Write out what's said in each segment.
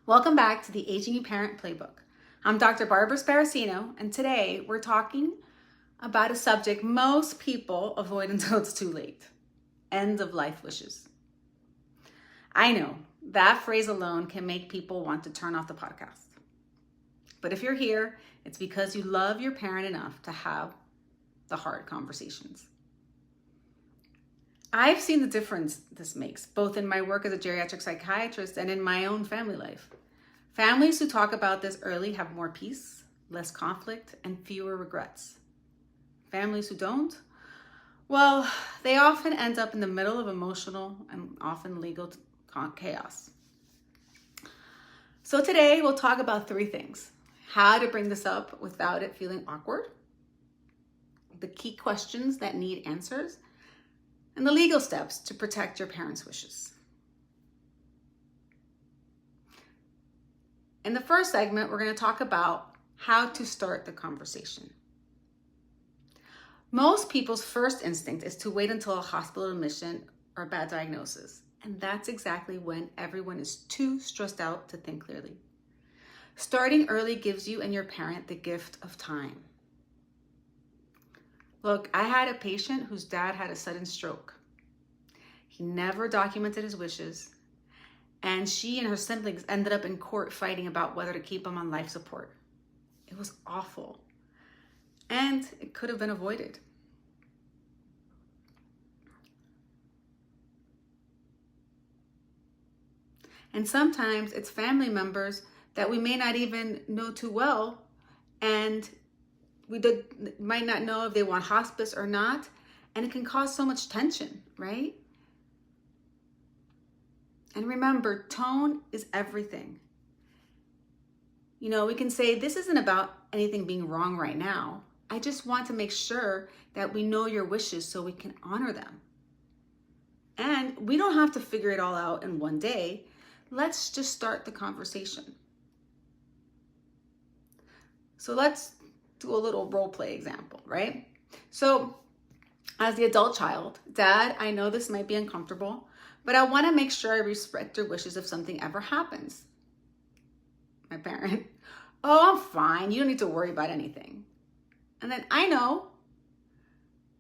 Welcome back to the Aging Parent Playbook. I'm Dr. Barbara Sparacino, and today we're talking about a subject most people avoid until it's too late: end of life wishes. I know that phrase alone can make people want to turn off the podcast. But if you're here, it's because you love your parent enough to have the hard conversations. I've seen the difference this makes, both in my work as a geriatric psychiatrist and in my own family life. Families who talk about this early have more peace, less conflict, and fewer regrets. Families who don't, well, they often end up in the middle of emotional and often legal chaos. So today we'll talk about three things: how to bring this up without it feeling awkward, the key questions that need answers, and the legal steps to protect your parents' wishes. In the first segment, we're going to talk about how to start the conversation. Most people's first instinct is to wait until a hospital admission or a bad diagnosis, and that's exactly when everyone is too stressed out to think clearly. Starting early gives you and your parent the gift of time. Look, I had a patient whose dad had a sudden stroke. He never documented his wishes, and she and her siblings ended up in court fighting about whether to keep him on life support. It was awful, and it could have been avoided. And sometimes it's family members that we may not even know too well, and we might not know if they want hospice or not, and it can cause so much tension, right? And remember, tone is everything. You know, we can say, this isn't about anything being wrong right now. I just want to make sure that we know your wishes so we can honor them. And we don't have to figure it all out in one day. Let's just start the conversation. So let's do a little role play example, right? So as the adult child, Dad, I know this might be uncomfortable, but I want to make sure I respect your wishes if something ever happens. My parent, oh, I'm fine. You don't need to worry about anything. And then I know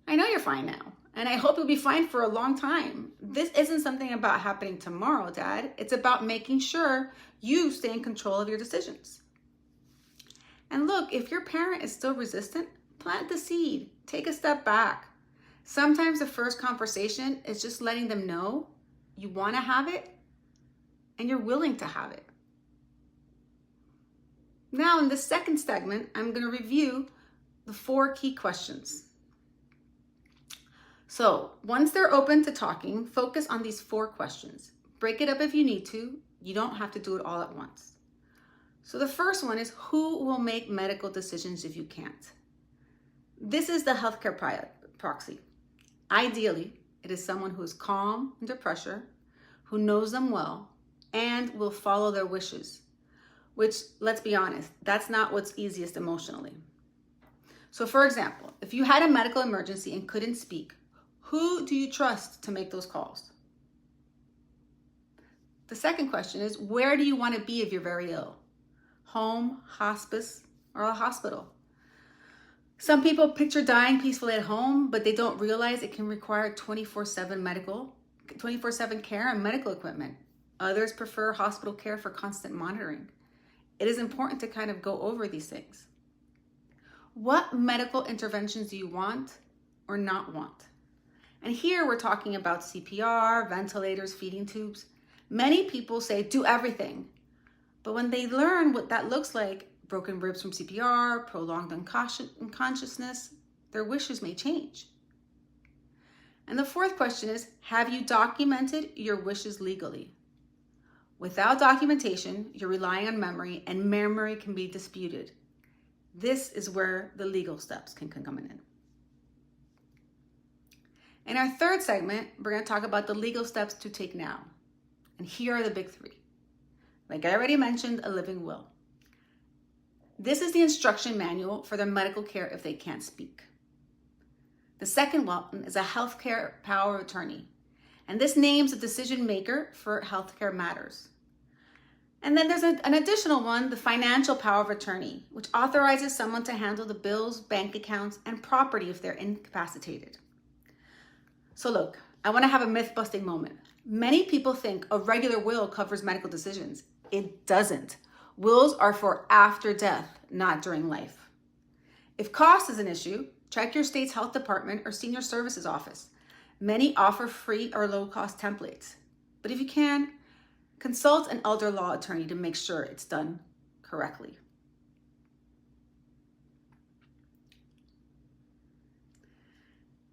you're fine now. And I hope you'll be fine for a long time. This isn't something about happening tomorrow, Dad. It's about making sure you stay in control of your decisions. And look, if your parent is still resistant, plant the seed. Take a step back. Sometimes the first conversation is just letting them know you want to have it and you're willing to have it. Now, in the second segment, I'm going to review the 4 key questions. So once they're open to talking, focus on these 4 questions. Break it up if you need to. You don't have to do it all at once. So the first one is, who will make medical decisions if you can't? This is the healthcare proxy. Ideally, it is someone who is calm under pressure, who knows them well, and will follow their wishes, which, let's be honest, that's not what's easiest emotionally. So for example, if you had a medical emergency and couldn't speak, who do you trust to make those calls? The second question is, where do you want to be if you're very ill? Home, hospice, or a hospital? Some people picture dying peacefully at home, but they don't realize it can require 24/7 care and medical equipment. Others prefer hospital care for constant monitoring. It is important to kind of go over these things. What medical interventions do you want or not want? And here we're talking about CPR, ventilators, feeding tubes. Many people say do everything. But when they learn what that looks like, broken ribs from CPR, prolonged unconsciousness, their wishes may change. And the fourth question is, have you documented your wishes legally? Without documentation, you're relying on memory, and memory can be disputed. This is where the legal steps can come in. In our third segment, we're going to talk about the legal steps to take now. And here are the big 3. Like I already mentioned, a living will. This is the instruction manual for their medical care if they can't speak. The second one is a healthcare power of attorney. And this names a decision maker for healthcare matters. And then there's an additional one, the financial power of attorney, which authorizes someone to handle the bills, bank accounts, and property if they're incapacitated. So look, I want to have a myth-busting moment. Many people think a regular will covers medical decisions. It doesn't. Wills are for after death, not during life. If cost is an issue, check your state's health department or senior services office. Many offer free or low-cost templates. But if you can, consult an elder law attorney to make sure it's done correctly.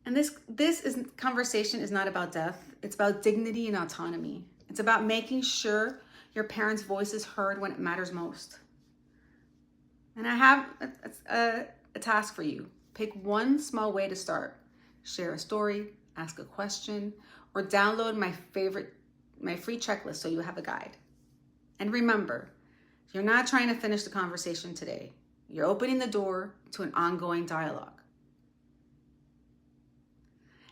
And this conversation is not about death. It's about dignity and autonomy. It's about making sure your parents' voice is heard when it matters most. And I have a task for you. Pick one small way to start. Share a story, ask a question, or download my free checklist so you have a guide. And remember, you're not trying to finish the conversation today. You're opening the door to an ongoing dialogue.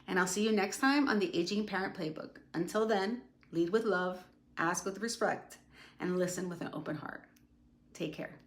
And I'll see you next time on the Aging Parent Playbook. Until then, lead with love, ask with respect, and listen with an open heart. Take care.